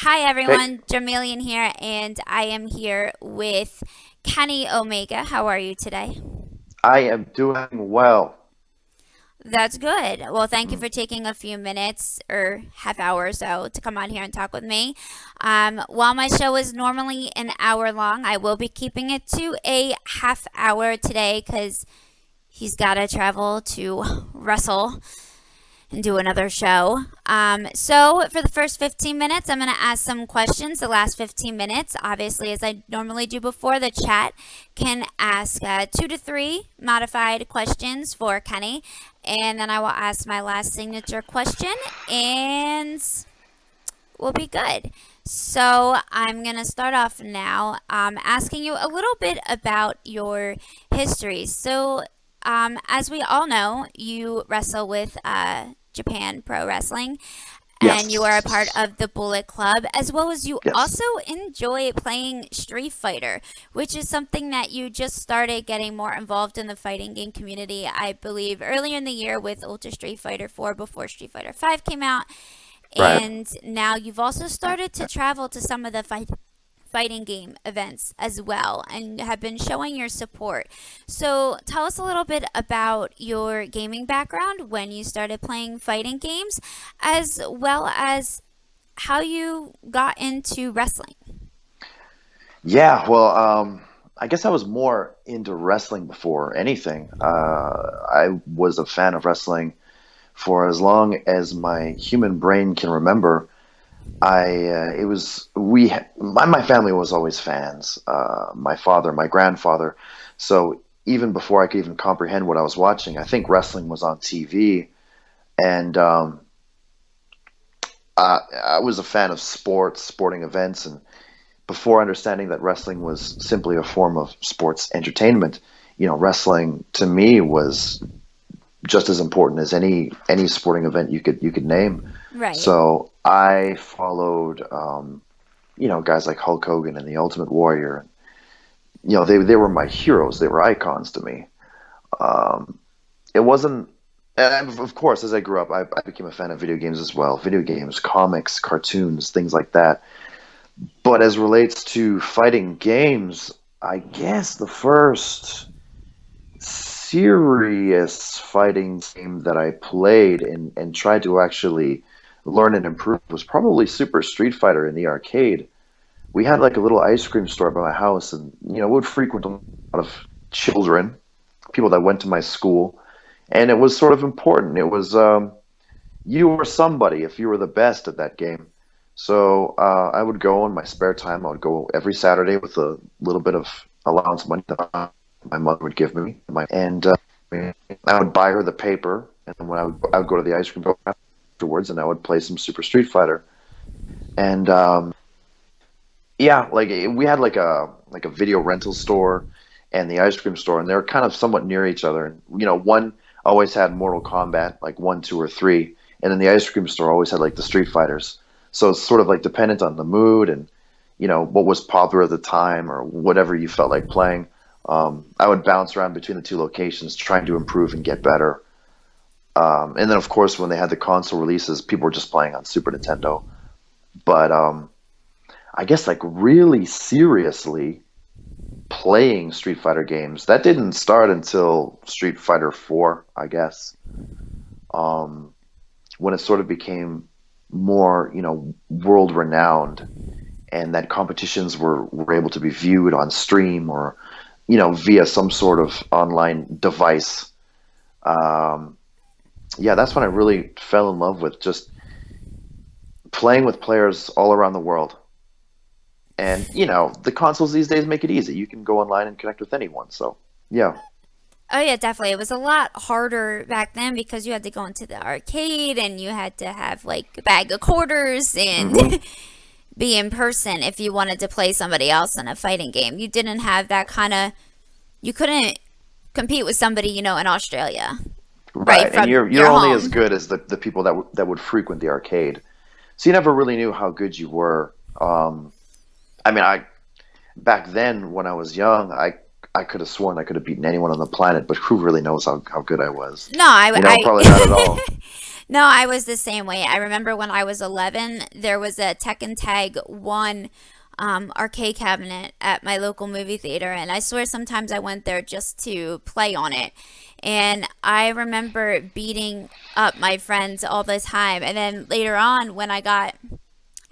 Hi Hey, everyone, Jamilian here, and I am here with Kenny Omega. How are you today? I am doing well. That's good. Well, thank you Mm. for taking a few minutes or half hour or so to come on here and talk with me. While my show is normally an hour long, I will be keeping it to a half hour today because he's got to travel to Russell and do another show. So for the first 15 minutes, I'm going to ask some questions. The last 15 minutes, obviously, as I normally do before the chat, can ask two to three modified questions for Kenny. And then I will ask my last signature question, and we'll be good. So I'm going to start off now asking you a little bit about your history. As we all know, you wrestle with Japan Pro Wrestling, and you are a part Yes. of the Bullet Club, as well as you Yes. also enjoy playing Street Fighter, which is something that you just started getting more involved in the fighting game community, I believe, earlier in the year with Ultra Street Fighter 4 before Street Fighter 5 came out. Right. And now you've also started to travel to some of the fighting game events as well and have been showing your support. So tell us a little bit about your gaming background when you started playing fighting games, as well as how you got into wrestling. Yeah, well, I guess I was more into wrestling before anything. I was a fan of wrestling for as long as my human brain can remember. It was my family was always fans. My father, my grandfather. So even before I could even comprehend what I was watching, I think wrestling was on TV, and I was a fan of sports, sporting events, and before understanding that wrestling was simply a form of sports entertainment, wrestling to me was just as important as any sporting event you could name. Right. So I followed, guys like Hulk Hogan and the Ultimate Warrior. They were my heroes. They were icons to me. It wasn't. And of course, as I grew up, I became a fan of video games as well. Video games, comics, cartoons, things like that. But as relates to fighting games, I guess the first serious fighting game that I played and tried to actually learn and improve was probably Super Street Fighter in the arcade. We had like a little ice cream store by my house, and would frequent a lot of children, people that went to my school, and it was sort of important. It was you were somebody if you were the best at that game. So I would go in my spare time. I would go every Saturday with a little bit of allowance money that my mother would give me, and I would buy her the paper. And then when I would go to the ice cream shop afterwards, and I would play some Super Street Fighter. And yeah, like we had like a video rental store and the ice cream store, and they're kind of somewhat near each other. And one always had Mortal Kombat, like one, two, or three, and then the ice cream store always had like the Street Fighters. So it's sort of like dependent on the mood and what was popular at the time or whatever you felt like playing. I would bounce around between the two locations, trying to improve and get better. And then of course when they had the console releases, people were just playing on Super Nintendo. But I guess like really seriously playing Street Fighter games. That didn't start until Street Fighter 4, I guess, um, when it sort of became more, world renowned, and that competitions were able to be viewed on stream or, via some sort of online device. Um, yeah, that's when I really fell in love with just playing with players all around the world. And, the consoles these days make it easy. You can go online and connect with anyone. So, yeah. Oh yeah, definitely. It was a lot harder back then because you had to go into the arcade and you had to have like a bag of quarters and Hmm. be in person if you wanted to play somebody else in a fighting game. You didn't have that kind of, you couldn't compete with somebody, in Australia, right Right, and from you're your only as home. good as the people that would frequent the arcade. So you never really knew how good you were. I mean, I back then when I was young, I could have sworn I could have beaten anyone on the planet, but who really knows how good I was? No, I, Probably not at all. No, I was the same way. I remember when I was 11, there was a Tekken Tag 1 arcade cabinet at my local movie theater, and I swear sometimes I went there just to play on it. And I remember beating up my friends all the time. And then later on, when I got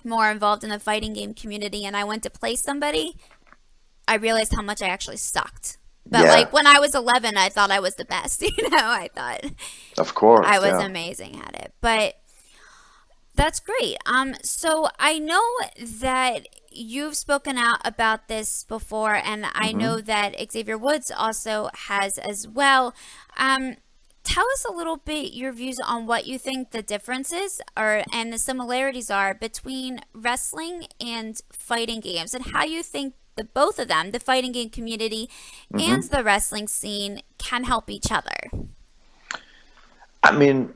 more involved in the fighting game community and I went to play somebody, I realized how much I actually sucked. But Yeah, like when I was 11, I thought I was the best. I thought of I course. was Yeah. amazing at it. But that's great. So I know that you've spoken out about this before, and I know hmm that Xavier Woods also has as well. Um, Tell us a little bit your views on what you think the differences are and the similarities are between wrestling and fighting games, and how you think the both of them, the fighting game community and hmm the wrestling scene, can help each other. I mean,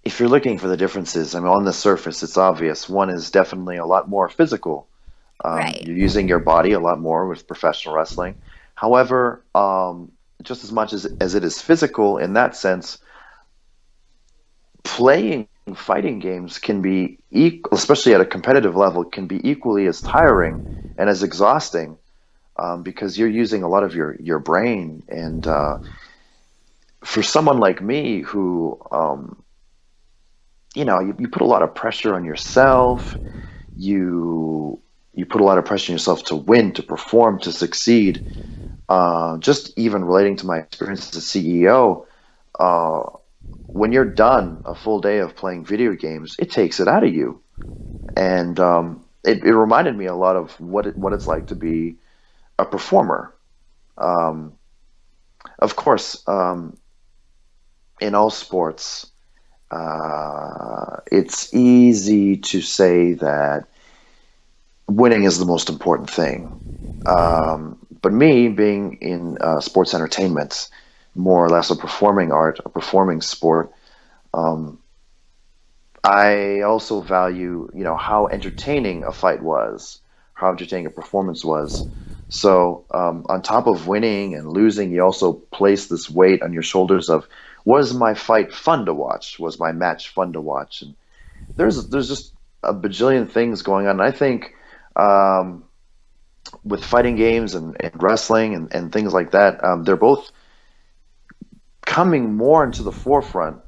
if you're looking for the differences, I mean, on the surface, it's obvious. One is definitely a lot more physical. Right. You're using your body a lot more with professional wrestling. However, just as much as it is physical in that sense, playing fighting games can be, especially at a competitive level, can be equally as tiring and as exhausting because you're using a lot of your brain. And for someone like me who, you put a lot of pressure on yourself. You you put a lot of pressure on yourself to win, to perform, to succeed. Just even relating to my experience as a CEO, uh, when you're done a full day of playing video games, it takes it out of you. And it reminded me a lot of what it's like to be a performer. Um, of course, in all sports, it's easy to say that winning is the most important thing. But me, being in sports entertainment, more or less a performing art, a performing sport, um, I also value, how entertaining a fight was, how entertaining a performance was. So, on top of winning and losing, you also place this weight on your shoulders of, was my fight fun to watch? Was my match fun to watch? And there's just a bajillion things going on. And I think um, with fighting games and wrestling and things like that, they're both coming more into the forefront.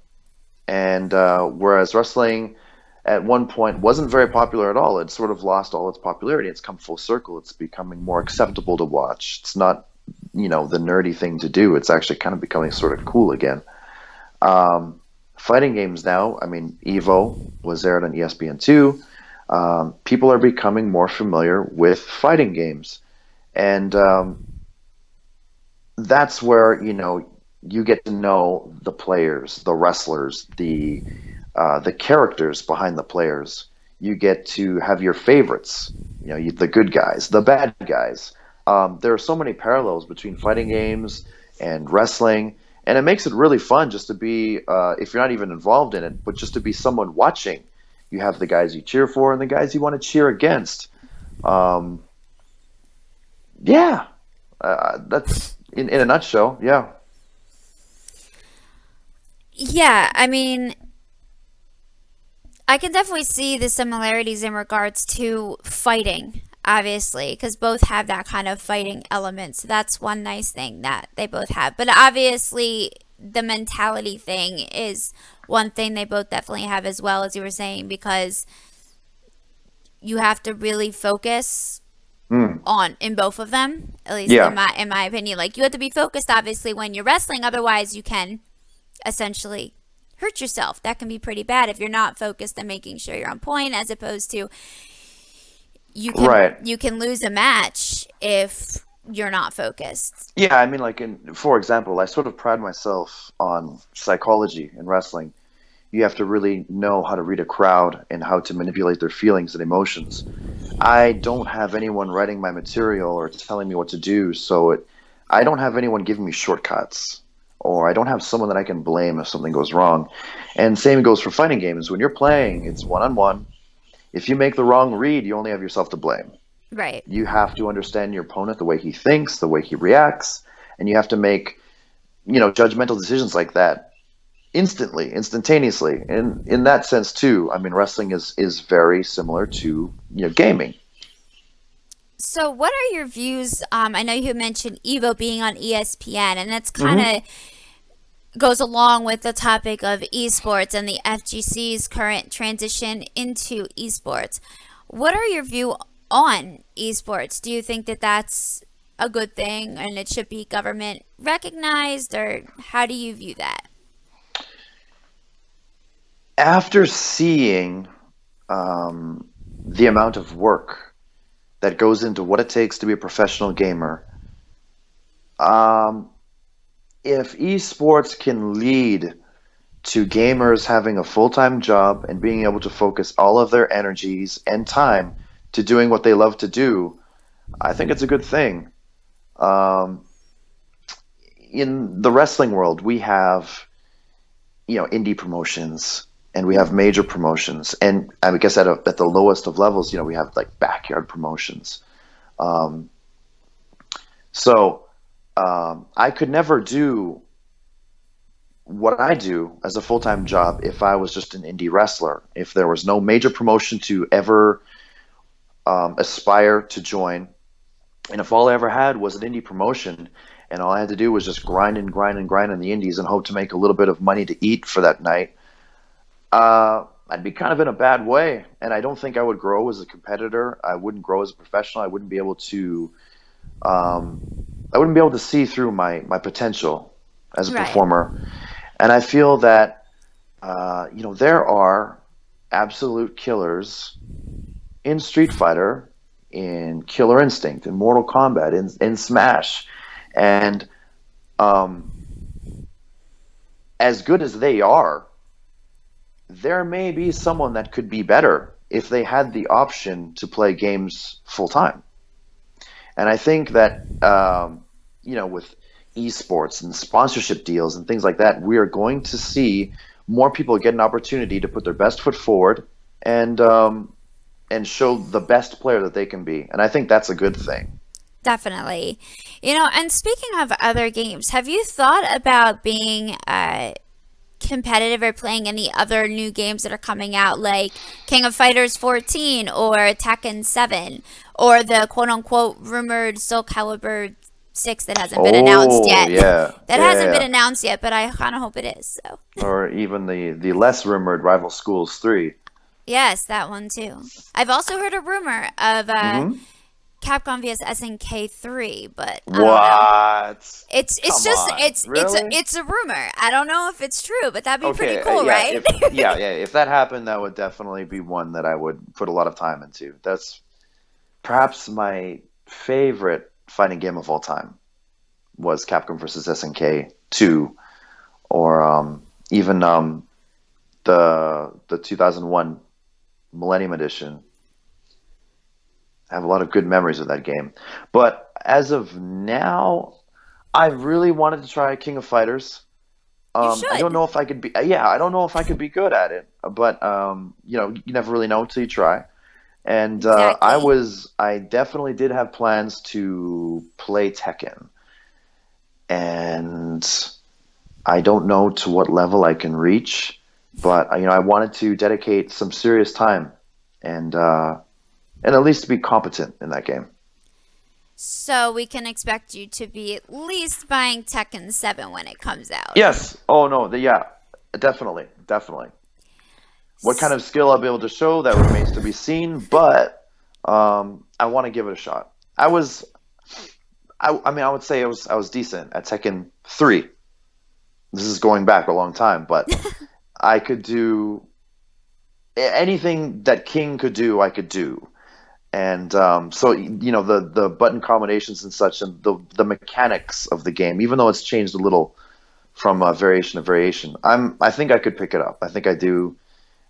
And whereas wrestling at one point wasn't very popular at all, it sort of lost all its popularity. It's come full circle. It's becoming more acceptable to watch. It's not, the nerdy thing to do. It's actually kind of becoming sort of cool again. Um, Fighting games now, I mean, Evo was aired on ESPN2. People are becoming more familiar with fighting games. And that's where you get to know the players, the wrestlers, the characters behind the players. You get to have your favorites, the good guys, the bad guys. There are so many parallels between fighting games and wrestling, and it makes it really fun just to be, if you're not even involved in it, but just to be someone watching. You have the guys you cheer for and the guys you want to cheer against. Um, yeah, that's in a nutshell. Yeah. Yeah, I mean, I can definitely see the similarities in regards to fighting, obviously, because both have that kind of fighting element. So that's one nice thing that they both have. But obviously, the mentality thing is one thing they both definitely have as well, as you were saying, because you have to really focus Mm, on in both of them, at least yeah. in my opinion. Like you have to be focused obviously when you're wrestling, otherwise you can essentially hurt yourself. That can be pretty bad if you're not focused and making sure you're on point, as opposed to Right. you can lose a match if you're not focused. Yeah, I mean, like, for example, I sort of pride myself on psychology in wrestling. You have to really know how to read a crowd and how to manipulate their feelings and emotions. I don't have anyone writing my material or telling me what to do, so I don't have anyone giving me shortcuts, or I don't have someone that I can blame if something goes wrong. And same goes for fighting games. When you're playing, it's one on one. If you make the wrong read, you only have yourself to blame. Right. You have to understand your opponent, the way he thinks, the way he reacts, and you have to make, judgmental decisions like that instantaneously. And in that sense too, I mean, wrestling is very similar to gaming. So, what are your views? I know you mentioned Evo being on ESPN, and that's kind Hmm. of goes along with the topic of esports and the FGC's current transition into esports. What are your view on esports? Do you think that that's a good thing and it should be government recognized, or how do you view that? After seeing um, the amount of work that goes into what it takes to be a professional gamer, um, if esports can lead to gamers having a full-time job and being able to focus all of their energies and time to doing what they love to do, I think it's a good thing. Um, in the wrestling world, we have, indie promotions and we have major promotions, and I guess at the lowest of levels, we have like backyard promotions. Um, so I could never do what I do as a full-time job if I was just an indie wrestler. If there was no major promotion to ever aspire to join, and if all I ever had was an indie promotion, and all I had to do was just grind and grind and grind in the indies and hope to make a little bit of money to eat for that night, I'd be kind of in a bad way. And I don't think I would grow as a competitor. I wouldn't grow as a professional. Um, I wouldn't be able to see through my potential as a Right. performer. And I feel that there are absolute killers in Street Fighter, in Killer Instinct, in Mortal Kombat, in Smash, and um, as good as they are, there may be someone that could be better if they had the option to play games full time. And I think that with esports and sponsorship deals and things like that, we are going to see more people get an opportunity to put their best foot forward and and show the best player that they can be. And I think that's a good thing. Definitely. And speaking of other games, have you thought about being competitive or playing any other new games that are coming out, like King of Fighters 14 or Tekken 7 or the quote unquote rumored Soul Calibur 6 that hasn't been announced Oh yet? yeah, That yeah, hasn't been yeah. announced yet, but I kind of hope it is. So, Or even the less rumored Rival Schools 3. yes, that one too. I've also heard a rumor of Mm-hmm. Capcom vs SNK 3, but I don't know. What? It's Come just on, really? it's a rumor. I don't know if it's true, but that'd be pretty Okay, cool, yeah, right? if that happened, that would definitely be one that I would put a lot of time into. That's perhaps my favorite fighting game of all time was Capcom vs. SNK 2, or even the 2001 Millennium Edition. I have a lot of good memories of that game. But as of now, I really wanted to try King of Fighters. You I don't should. know if I could be, yeah, I don't know if I could be good at it, but you never really know until you try. And Exactly. I definitely did have plans to play Tekken, and I don't know to what level I can reach, but I wanted to dedicate some serious time and at least be competent in that game. So we can expect you to be at least buying Tekken 7 when it comes out. Yes. Oh no. Yeah. Definitely. Definitely. What kind S- of skill I'll be able to show, that remains to be seen, but I want to give it a shot. I mean, I would say I was decent at Tekken 3. This is going back a long time, but I could do anything that King could do, I could do. And so the button combinations and such, and the mechanics of the game, even though it's changed a little from variation to variation, I think I could pick it up. I think I do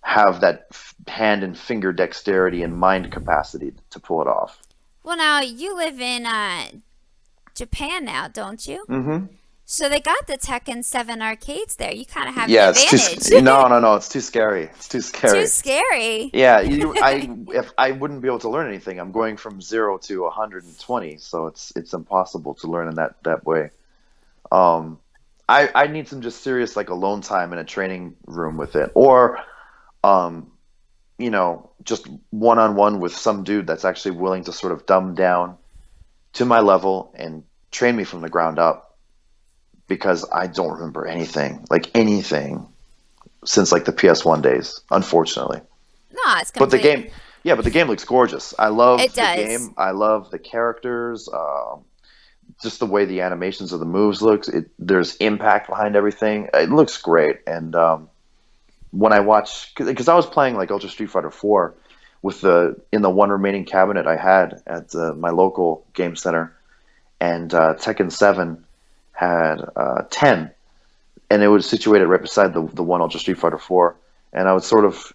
have that hand and finger dexterity and mind capacity to pull it off. well, now you live in Japan now, don't you? Hmm. So they got the Tekken 7 arcades there. You kind of have an Yeah, it's too. advantage. No, no, no. It's too scary. It's too Too scary. scary. Yeah, if I wouldn't be able to learn anything. I'm going from 0 to 120, so it's impossible to learn in that way. Um, I need some just serious like alone time in a training room with it, or um, just one on one with some dude that's actually willing to sort of dumb down to my level and train me from the ground up because I don't remember anything, like anything since like the PS1 days, unfortunately. No, it's But the complete. game, yeah, but the game looks gorgeous. I It love the does. game. I love the characters. Just the way the animations of the moves looks. There's impact behind everything. It looks great. And when I watch, because I was playing like Ultra Street Fighter 4 with the in the one remaining cabinet I had at my local game center, and Tekken 7 had 10, and it was situated right beside the one Ultra Street Fighter 4, and I would sort of,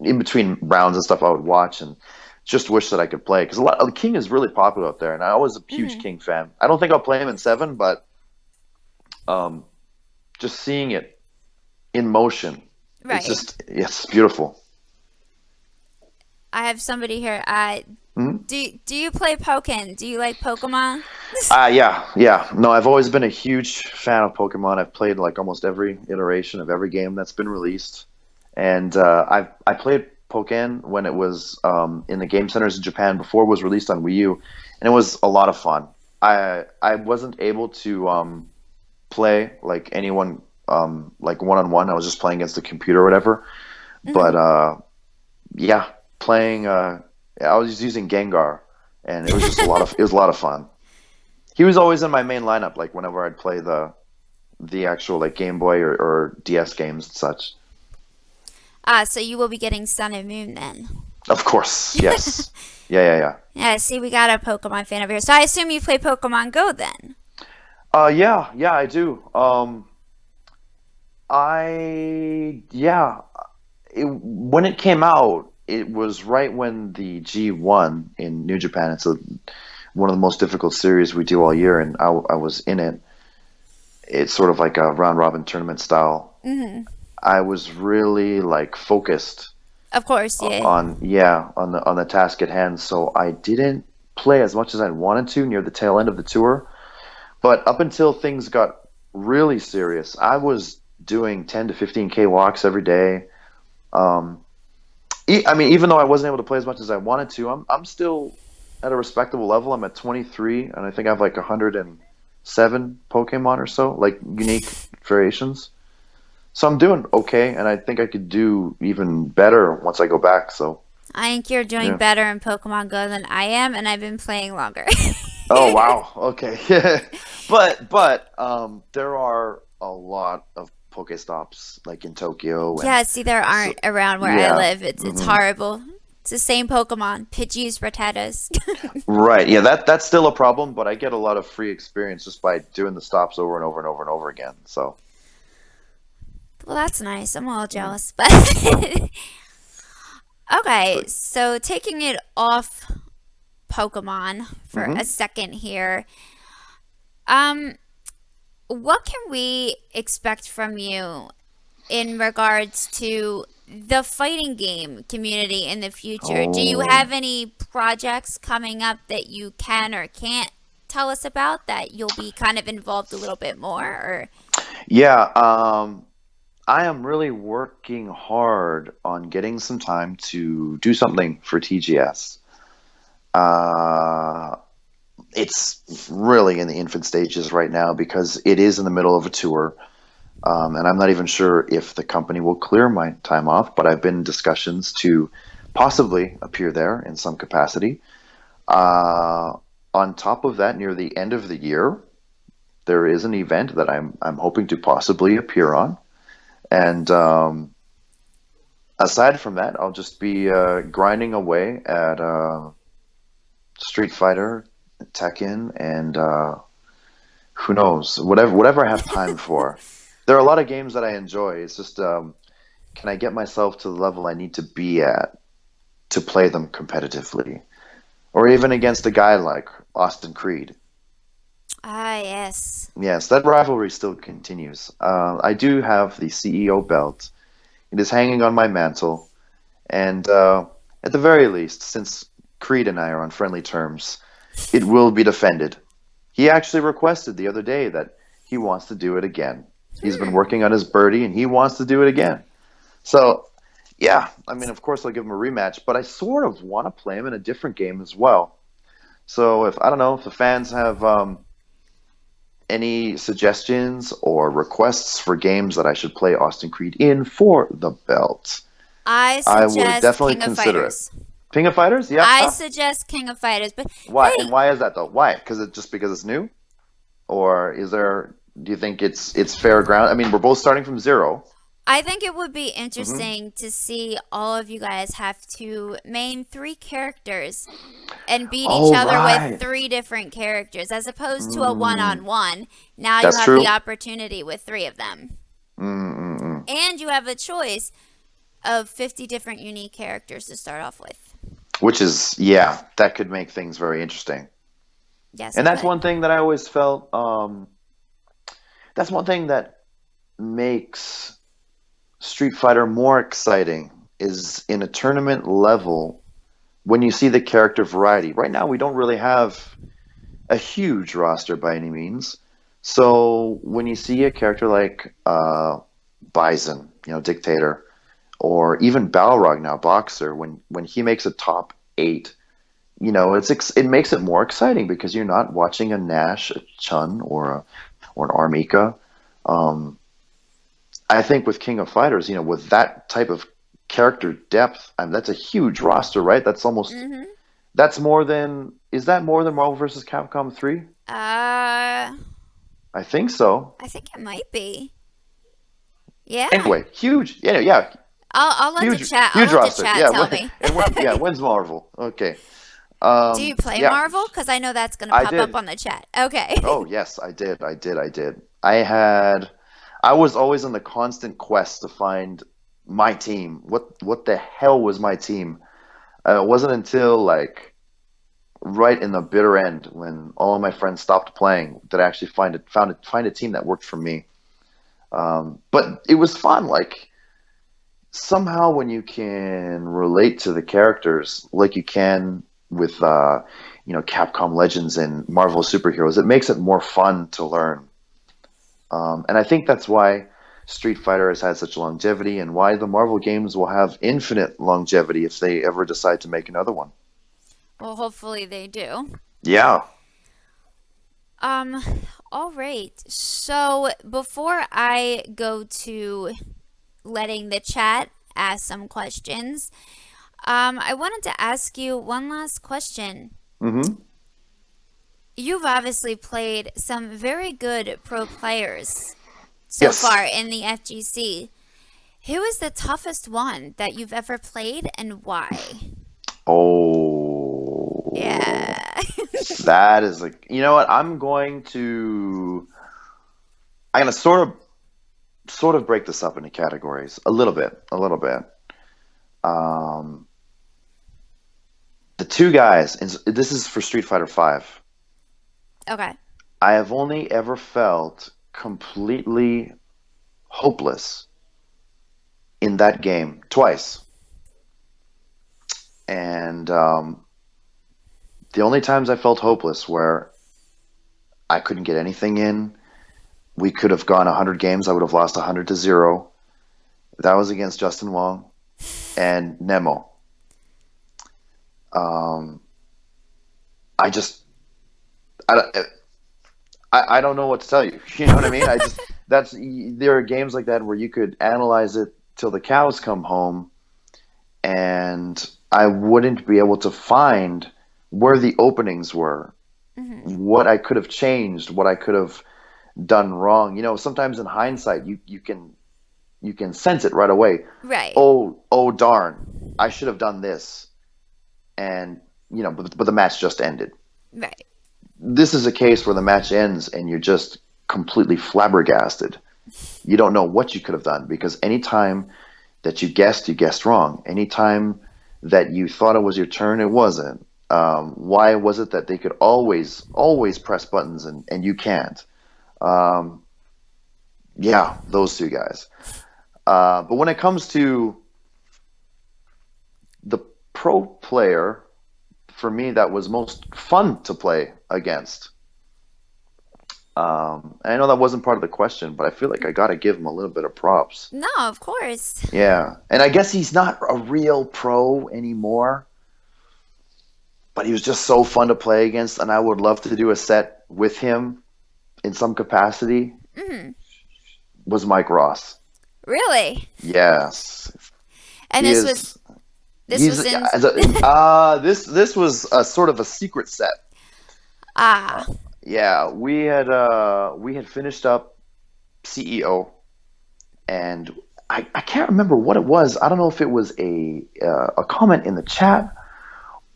in between rounds and stuff, I would watch and just wish that I could play because a lot King is really popular out there, and I was a huge Hmm. King fan. I don't think I'll play him in 7, but um, just seeing it in motion, Right. it's beautiful. I have somebody here. Mhm. Do you play Pokken? Do you like Pokemon? Yeah, yeah. No, I've always been a huge fan of Pokemon. I've played like almost every iteration of every game that's been released, and I played Pokken when it was in the game centers in Japan before it was released on Wii U, and it was a lot of fun. I wasn't able to play like anyone like one on one. I was just playing against the computer or whatever. Hmm. But yeah, playing. I was using Gengar, and it was a lot of fun. He was always in my main lineup, like whenever I'd play the actual like Game Boy or DS games and such. So you will be getting Sun and Moon then. Of course, yes, yeah, yeah, yeah. Yeah, see, we got a Pokemon fan over here. So I assume you play Pokemon Go then. Yeah, yeah, I do. Yeah, when it came out, it was right when the G1 in New Japan. It's one of the most difficult series we do all year, and I was in it. It's sort of like a round robin tournament style. Hmm. I was really like focused Of course, yeah. on yeah on the task at hand, so I didn't play as much as I wanted to near the tail end of the tour. But up until things got really serious, I was doing 10 to 15K walks every day. Um, I mean, even though I wasn't able to play as much as I wanted to, I'm still at a respectable level. I'm at 23, and I think I have like 107 Pokemon or so, like unique variations. So I'm doing okay, and I think I could do even better once I go back. So I think you're doing yeah. better in Pokemon Go than I am, and I've been playing longer. Oh wow. Okay. But there are a lot of Pokestops like in Tokyo, and Yeah, see, there so aren't around where I yeah. live. It's Hmm. horrible. It's the same Pokemon, Pidgeys, Rattatas. Right. Yeah, that's still a problem, but I get a lot of free experience just by doing the stops over and over and over and over again. So, Well, that's nice. I'm a little mm, jealous, but okay. but So taking it off Pokemon for a hmm second here. Um, what can we expect from you in regards to the fighting game community in the future? Do you Oh, have any projects coming up that you can or can't tell us about that you'll be kind of involved a little bit more? Or yeah. I am really working hard on getting some time to do something for TGS. Uh, it's really in the infant stages right now because it is in the middle of a tour. And I'm not even sure if the company will clear my time off, but I've been in discussions to possibly appear there in some capacity. Uh, on top of that, near the end of the year, there is an event that I'm hoping to possibly appear on. And aside from that, I'll just be grinding away at Street Fighter, Tekken, and who knows, whatever I have time for. There are a lot of games that I enjoy. It's just can I get myself to the level I need to be at to play them competitively, or even against a guy like Austin Creed. ah, yes. Yes, that rivalry still continues. I do have the CEO belt. It is hanging on my mantle, and at the very least, since Creed and I are on friendly terms, it will be defended. He actually requested the other day that he he wants to do it again. He's been Hmm. working on his birdie and he wants to do it again. So, yeah, I mean, of course, I'll give him a rematch, but I sort of want to play him in a different game as well. So, if I don't know if the fans have any suggestions or requests for games that I should play Austin Creed in for the belt, I I would suggest definitely King of consider it. Fighters. King of Fighters? Yeah. I suggest King of Fighters, but Why? And hey, why is that though? Why? Because it just because it's new, or is there? Do you think it's fair ground? I mean, we're both starting from zero. I think it would be Hmm. interesting to see all of you guys have to main three characters and beat each Oh, other with right. three different characters as opposed to a one Mm, on one. Now you that's have the true. opportunity with three of them. Mm-mm-mm. And you have a choice of 50 different unique characters to start off with. Which is, yeah, that could make things very interesting. Yes, And it that's could. one thing that I always felt. That's one thing that makes Street Fighter more exciting is in a tournament level when you see the character variety. Right now, we don't really have a huge roster by any means. So when you see a character like Bison, Dictator, or even Balrog now, Boxer, when he makes a top eight, it makes it more exciting because you're not watching a Nash, a Chun, or an Armika. Um, I think with King of Fighters, with that type of character depth, I mean, that's a huge roster, right? Mm-hmm. That's more than is that more than Marvel vs. Capcom 3? Uh, I think so. I think it might be. Yeah. Anyway, huge. Yeah, I'll let the huge, chat. I'll huge let the roster. chat Yeah, tell me. yeah. When's Marvel? Okay. Do you play Yeah, Marvel? Because I know that's gonna I pop up did. on the chat. Okay. Oh yes, I did. I did. I was always on the constant quest to find my team. What the hell was my team? It wasn't until like right in the bitter end when all of my friends stopped playing that I actually find a team that worked for me. But it was fun. Like somehow when you can relate to the characters like you can with Capcom Legends and Marvel superheroes, it makes it more fun to learn. And I think that's why Street Fighter has had such longevity and why the Marvel games will have infinite longevity if they ever decide to make another one. Well, hopefully they do. Yeah. Um, all right. So before I go to letting the chat ask some questions, I wanted to ask you one last question. Hmm. You've obviously played some very good pro players so Yes. far in the FGC. Who is the toughest one that you've ever played and why? Oh, Yeah. that is like, you know what? I'm gonna sort of break this up into categories a little bit, a little bit. Um, the two guys, and this is for Street Fighter Five. Okay. I have only ever felt completely hopeless in that game twice, and the only times I felt hopeless where I couldn't get anything in. We could have gone 100 games. I would have lost 100-0. That was against Justin Wong and Nemo. Um, I just I, I don't know what to tell you. You know what I mean? There are games like that where you could analyze it till the cows come home, and I wouldn't be able to find where the openings were, Hmm. what I could have changed, what I could have done wrong. Sometimes in hindsight, you can sense it right away. Right. Oh darn, I should have done this, and but the match just ended. Right. This is a case where the match ends and you're just completely flabbergasted. You don't know what you could have done because anytime that you guessed wrong. Anytime that you thought it was your turn, it wasn't. Why was it that they could always press buttons and you can't? Um, yeah, those two guys. But when it comes to the pro player, for me, that was most fun to play against I know that wasn't part of the question, but I feel like I got to give him a little bit of props. No, of course. Yeah. And I guess he's not a real pro anymore, but he was just so fun to play against. And I would love to do a set with him in some capacity. Hmm. Was Mike Ross. Really? Yes. And He this was is. this He's was in this was a sort of a secret set. ah. Yeah, we had finished up CEO, and I can't remember what it was. I don't know if it was a comment in the chat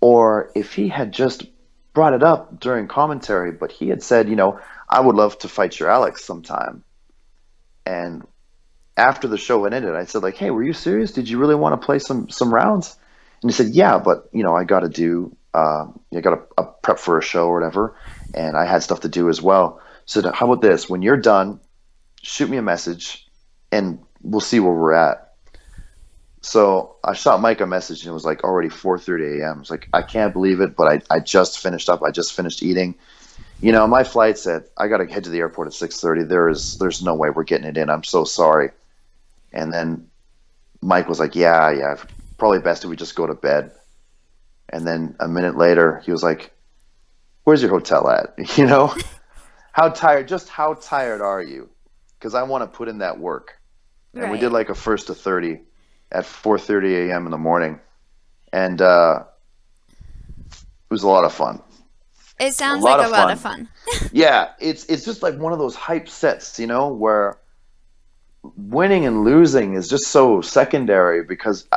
or if he had just brought it up during commentary, but he had said, I would love to fight your Alex sometime. And after the show had ended, I said like, "Hey, were you serious? Did you really want to play some rounds?" And he said, "Yeah, but I got to do, I got to prep for a show or whatever, and I had stuff to do as well. So how about this? When you're done, shoot me a message, and we'll see where we're at." So I shot Mike a message, and it was like already 4:30 a.m. It's like I can't believe it, but I just finished up. I just finished eating. My flight said I got to head to the airport at 6:30. There's no way we're getting it in. I'm so sorry. And then Mike was like, "Yeah, yeah, probably best if we just go to bed." And then a minute later, he was like, "Where's your hotel at?" How tired are you? Because I want to put in that work. And we did Right. like a first to 30 at 4:30 a.m. in the morning. And it was a lot of fun. It A sounds lot like of a lot of fun. fun. Yeah, it's just like one of those hype sets, where winning and losing is just so secondary because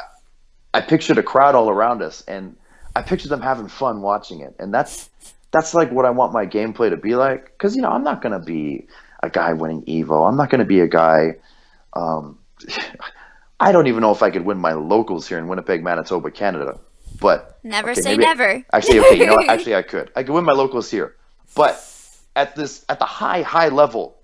I pictured a crowd all around us, and I pictured them having fun watching it, and that's like what I want my gameplay to be like. Because I'm not gonna be a guy winning Evo. I'm not gonna be a guy. Um, I don't even know if I could win my locals here in Winnipeg, Manitoba, Canada. But Never okay, say maybe never. actually okay. You know what? Actually, I could. I could win my locals here, but at the high level,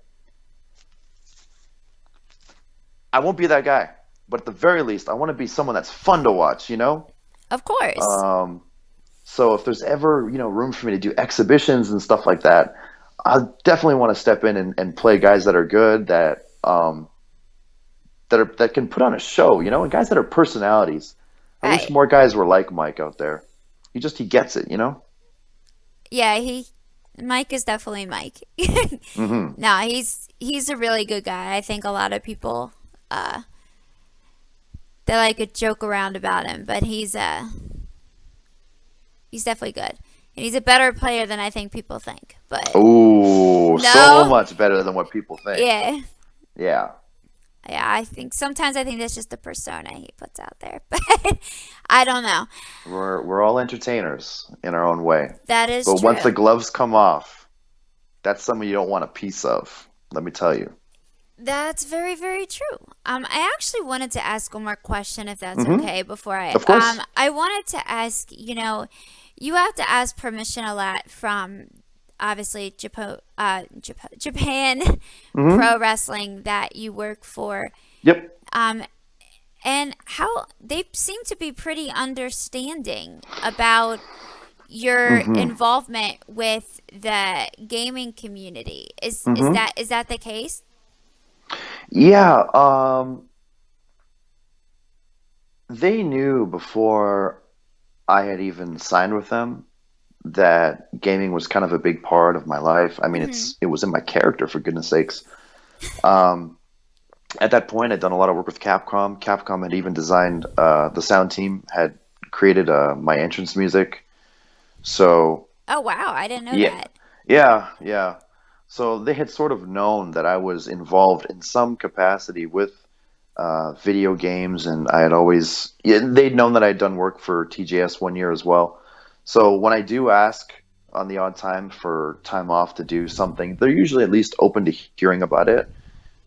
I won't be that guy. But at the very least, I want to be someone that's fun to watch. Of course. Um, So if there's ever, room for me to do exhibitions and stuff like that, I definitely want to step in and play guys that are good, that can put on a show, and guys that are personalities. I wish Right. more guys were like Mike out there. He gets it. Yeah, Mike is definitely Mike. Hmm. No, he's a really good guy. I think a lot of people uh they like to joke around about him, but he's definitely good. And he's a better player than I think people think. But Oh, so no, much better than what people think. yeah. Yeah, Yeah, I think that's just the persona he puts out there. But I don't know. we're all entertainers in our own way. That is But once the true. gloves come off, that's something you don't want a piece of. Let me tell you. That's very, very true. I actually wanted to ask one more question, if that's Hmm. okay, before Of course. I wanted to ask, you have to ask permission a lot from obviously Japan Hmm. Pro Wrestling that you work for, Yep. um, and how they seem to be pretty understanding about your Hmm. involvement with the gaming community. Hmm. Is that the case? Yeah, they knew before I had even signed with them that gaming was kind of a big part of my life. I mean, Hmm. it was in my character for goodness sakes. Um, at that point, I'd done a lot of work with Capcom. Capcom had even designed the sound team had created my entrance music. So Oh wow, I didn't know yeah, that. yeah. So they had sort of known that I was involved in some capacity with video games, and I had always yeah, they'd known that I'd done work for TJS 1 year as well. So when I do ask on the odd time for time off to do something, they're usually at least open to hearing about it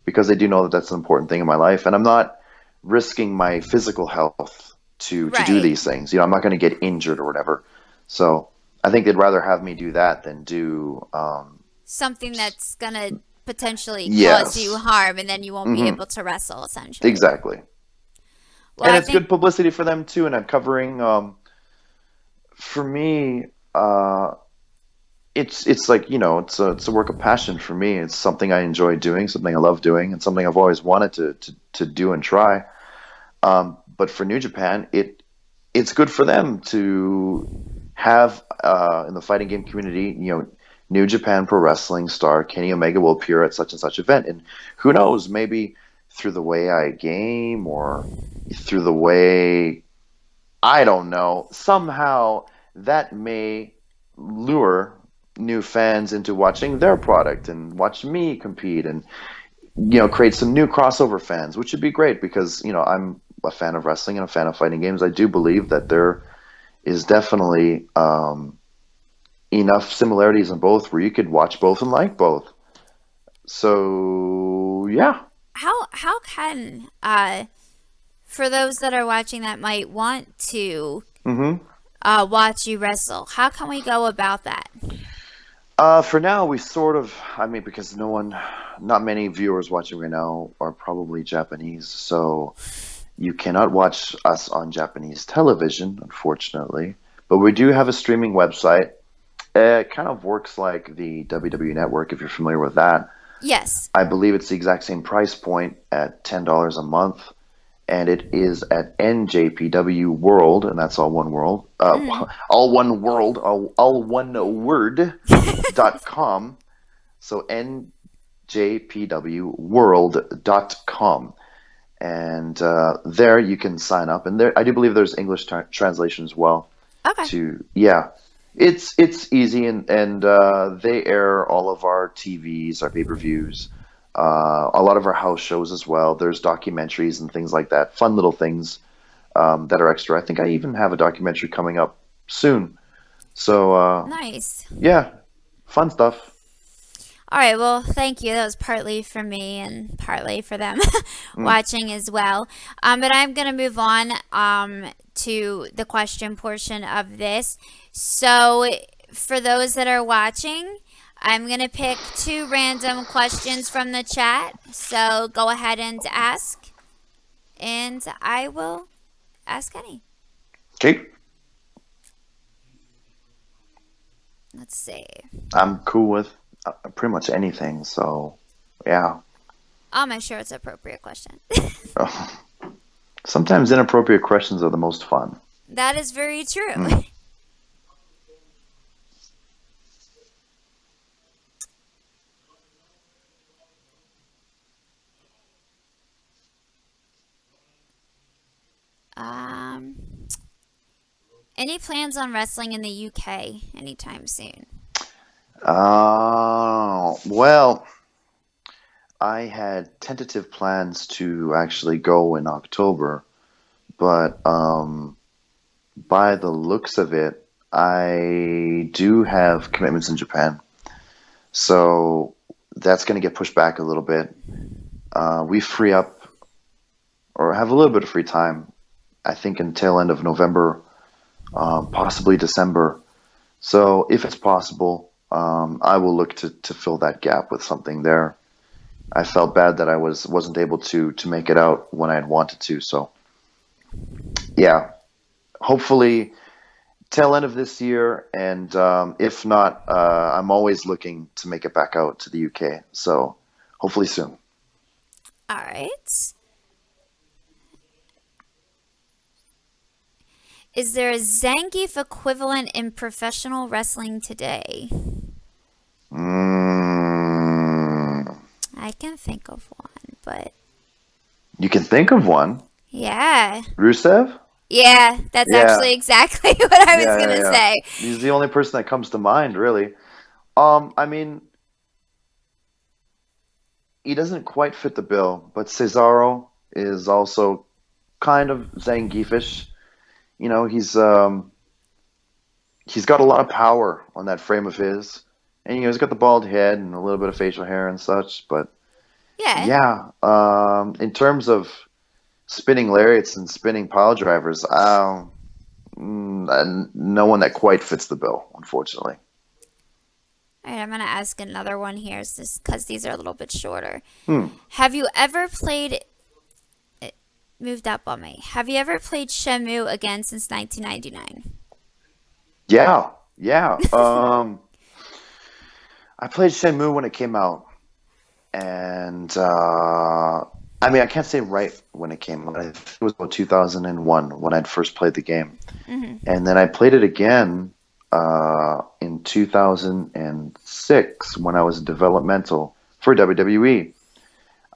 because they do know that that's an important thing in my life, and I'm not risking my physical health to do Right. these things. I'm not going to get injured or whatever. So I think they'd rather have me do that than do Something that's gonna potentially cause you yes. harm and then you won't be Hmm. able to wrestle essentially. Exactly. Well, And I it's think good publicity for them too, and I'm covering for me, uh, it's like, it's a work of passion for me. It's something I enjoy doing, something I love doing, and something I've always wanted to do and try. But for New Japan, it's good for them to have in the fighting game community, New Japan Pro Wrestling star Kenny Omega will appear at such and such event, and who knows, maybe through the way I game or through the way I don't know, somehow that may lure new fans into watching their product and watch me compete and create some new crossover fans, which would be great because I'm a fan of wrestling and a fan of fighting games. I do believe that there is definitely enough similarities in both where you could watch both and like both. So yeah. How can for those that are watching that might want to hmm watch you wrestle, how can we go about that? For now, we sort of, I mean, because not many viewers watching right now are probably Japanese, so you cannot watch us on Japanese television, unfortunately. But we do have a streaming website. It kind of works like the WWE Network, if you're familiar with that. Yes. I believe it's the exact same price point at $10 a month, and it is at NJPW World, and that's all one world, Mm. all one world, all one word .com. So njpwworld.com, and there you can sign up, and there I do believe there's English translation as well. Okay. To yeah, it's easy, and they air all of our TVs, our pay-per-views, a lot of our house shows as well. There's documentaries and things like that, fun little things that are extra. I think I even have a documentary coming up soon. So Nice. yeah, fun stuff. All right, well, thank you. That was partly for me and partly for them Mm. watching as well. But I'm going to move on to the question portion of this. So, for those that are watching, I'm going to pick two random questions from the chat. So, go ahead and ask, and I will ask any. Okay, Let's see. I'm cool with pretty much anything. So yeah. I'll make sure it's an appropriate question. Sometimes inappropriate questions are the most fun. That is very true. Mm. Um, any plans on wrestling in the UK anytime soon? Well, I had tentative plans to actually go in October, but by the looks of it, I do have commitments in Japan. So that's going to get pushed back a little bit. We free up or have a little bit of free time, I think, in tail end of November, possibly December. So if it's possible, I will look to fill that gap with something there. I felt bad that I wasn't able to make it out when I had wanted to. So yeah, hopefully tail end of this year, and if not, I'm always looking to make it back out to the UK. So hopefully soon. All right. Is there a Zangief equivalent in professional wrestling today? Mm, I can think of one, but you can think of one. yeah. Rusev? Yeah, that's Yeah, actually exactly what I was yeah, going yeah, to yeah. say. He's the only person that comes to mind, really. I mean, he doesn't quite fit the bill, but Cesaro is also kind of Zangief-ish. You know, he's got a lot of power on that frame of his, and he's got the bald head and a little bit of facial hair and such. But Yeah. yeah, in terms of spinning lariats and spinning pile drivers, no one that quite fits the bill, unfortunately. All right, I'm going to ask another one here just because these are a little bit shorter. Hmm. Have you ever played it moved up on me. Have you ever played Shenmue again since 1999? Yeah, yeah. I played Shenmue when it came out, and I mean, I can't say right when it came out. I think it was about 2001 when I'd first played the game, Hmm. and then I played it again in 2006 when I was developmental for WWE.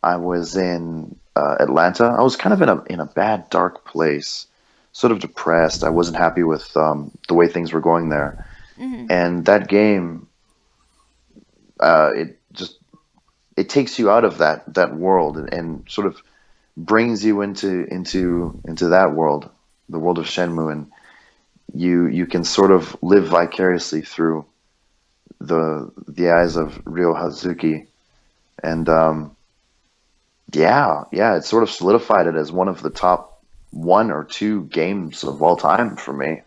I was in Atlanta. I was kind of in a bad, dark place, sort of depressed. I wasn't happy with the way things were going there, Hmm. and that game, it just it takes you out of that world and sort of brings you into that world, the world of Shenmue, and you can sort of live vicariously through the eyes of Ryo Hazuki, and yeah, it sort of solidified it as one of the top one or two games of all time for me.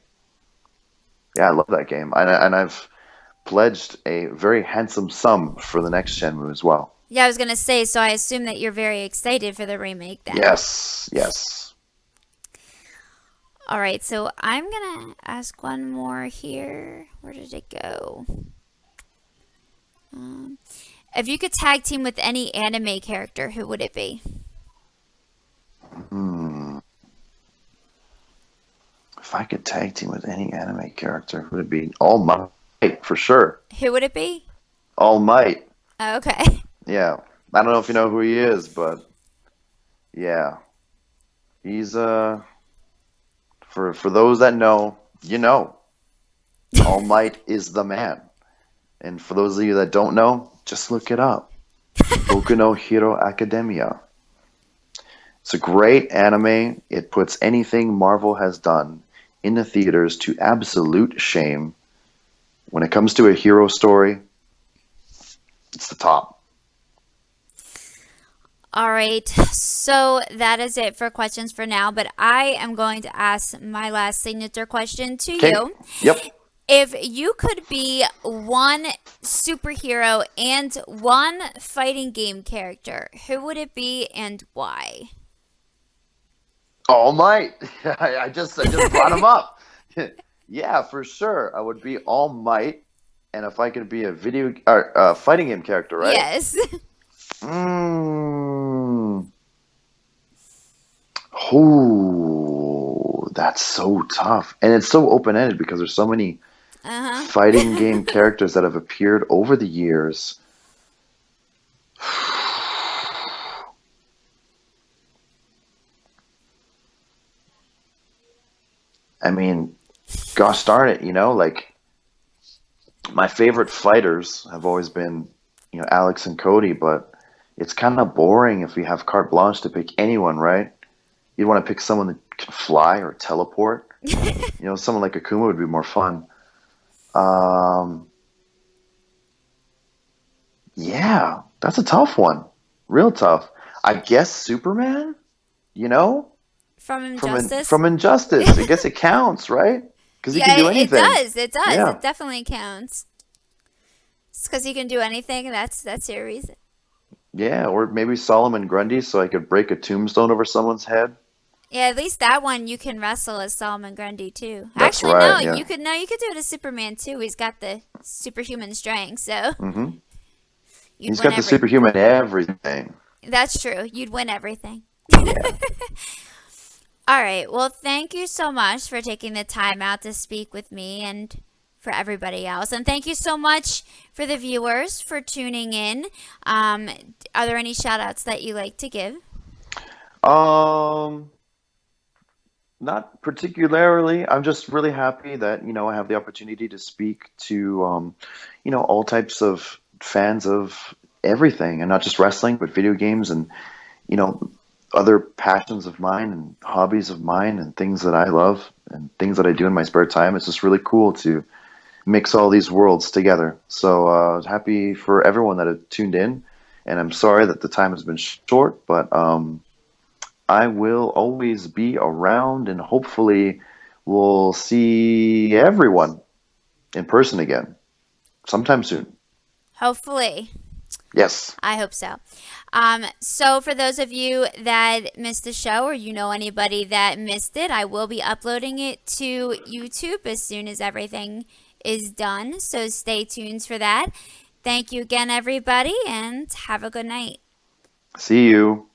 Yeah, I love that game, and I've pledged a very handsome sum for the next Shenmue as well. Yeah, I was gonna say, so I assume that you're very excited for the remake then. Yes, yes. All right, so I'm gonna ask one more here. Where did it go? Um, if you could tag team with any anime character, who would it be? Hmm. If I could tag team with any anime character, would it be All Might for sure? Who would it be? All Might. Oh, okay. Yeah. I don't know if you know who he is, but yeah, he's for those that know, you know, All Might is the man. And for those of you that don't know, just look it up. Boku no Hero Academia. It's a great anime. It puts anything Marvel has done in the theaters to absolute shame. When it comes to a hero story, it's the top. All right, so that is it for questions for now, but I am going to ask my last signature question to Okay. you. Yep. If you could be one superhero and one fighting game character, who would it be and why? All Might. I just brought him up. Yeah, for sure. I would be All Might, and if I could be a video or fighting game character, right? Yes. Mm. Oh, that's so tough, and it's so open-ended because there's so many Uh fighting game huh. characters that have appeared over the years. I mean, gosh darn it, like my favorite fighters have always been, Alex and Cody, but it's kind of boring if we have carte blanche to pick anyone, right? You'd want to pick someone that can fly or teleport. Someone like Akuma would be more fun. Um, yeah, that's a tough one. Real tough. I guess Superman, you know, From from Injustice? Injustice. I guess it counts, right? Because he can Yeah, do it anything. does. It does. Yeah. It definitely counts. It's because you can do anything. That's your reason. Yeah, or maybe Solomon Grundy so I could break a tombstone over someone's head. Yeah, at least that one you can wrestle as Solomon Grundy too. That's Actually, no, right, yeah. you could do it as Superman too. He's got the superhuman strength, so hmm you'd He's win got the every. superhuman everything. That's true. You'd win everything. Yeah. All right. Well, thank you so much for taking the time out to speak with me and for everybody else. And thank you so much for the viewers for tuning in. Um, are there any shout outs that you like to give? Um, Not particularly. I'm just really happy that, I have the opportunity to speak to, all types of fans of everything and not just wrestling, but video games and, you know, other passions of mine and hobbies of mine and things that I love and things that I do in my spare time. It's just really cool to mix all these worlds together. So, happy for everyone that have tuned in. And I'm sorry that the time has been short, but, I will always be around and hopefully we'll see everyone in person again sometime soon. Hopefully. Yes. I hope so. So for those of you that missed the show or you know anybody that missed it, I will be uploading it to YouTube as soon as everything is done. So stay tuned for that. Thank you again, everybody, and have a good night. See you.